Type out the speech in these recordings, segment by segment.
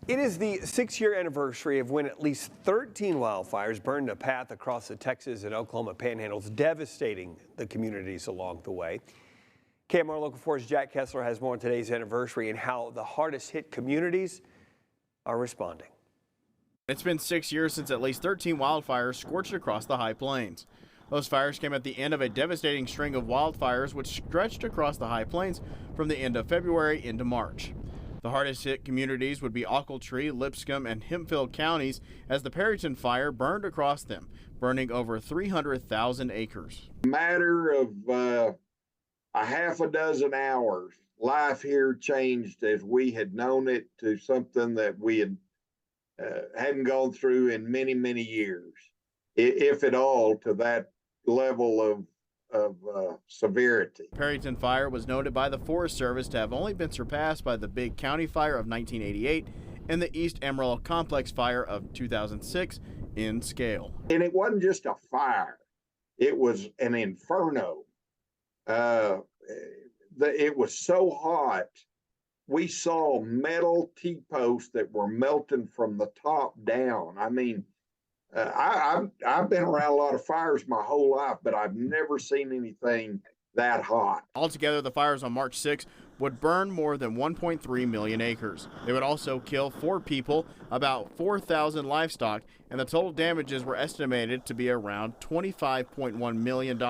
It is the 6-year anniversary of when at least 13 wildfires burned a path across the Texas and Oklahoma Panhandles, devastating the communities along the way. KMR Local 4's Jack Kessler has more on today's anniversary and how the hardest hit communities are responding. It's been 6 years since at least 13 wildfires scorched across the high plains. Those fires came at the end of a devastating string of wildfires which stretched across the high plains from the end of February into March. The hardest hit communities would be Ochiltree, Lipscomb, and Hemphill counties as the Perryton fire burned across them, burning over 300,000 acres. Matter of a half a dozen hours, life here changed as we had known it to something that we hadn't gone through in many, many years, if at all, to that level of severity. Perryton fire was noted by the Forest Service to have only been surpassed by the Big County fire of 1988 and the East Amarillo Complex fire of 2006 in scale. And it wasn't just a fire, it was an inferno. It was so hot, we saw metal T-posts that were melting from the top down. I mean, I've been around a lot of fires my whole life, but I've never seen anything that hot. Altogether, the fires on March 6 would burn more than 1.3 million acres. They would also kill 4 people, about 4,000 livestock, and the total damages were estimated to be around $25.1 million.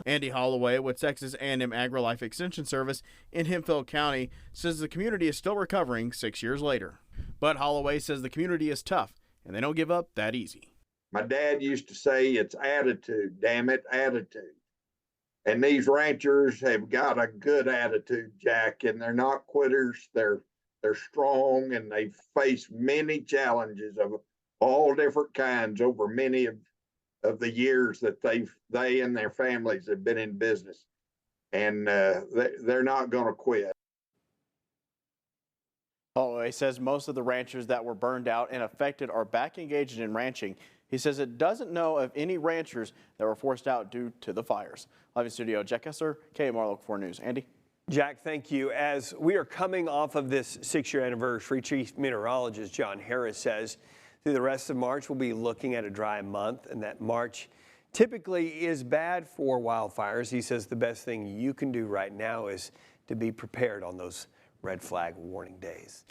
Andy Holloway with Texas A&M AgriLife Extension Service in Hemphill County says the community is still recovering 6 years later. But Holloway says the community is tough, and they don't give up that easy. My dad used to say, it's attitude, damn it, attitude. And these ranchers have got a good attitude, Jack, and they're not quitters. They're strong, and they've faced many challenges of all different kinds over many of the years that they and their families have been in business. And they're not going to quit. Holloway says most of the ranchers that were burned out and affected are back engaged in ranching. He says it doesn't know of any ranchers that were forced out due to the fires. Live in studio, Jack Kessler, KMR Local 4 News. Andy? Jack, thank you. As we are coming off of this 6-year anniversary, Chief Meteorologist John Harris says through the rest of March, we'll be looking at a dry month, and that March typically is bad for wildfires. He says the best thing you can do right now is to be prepared on those red flag warning days.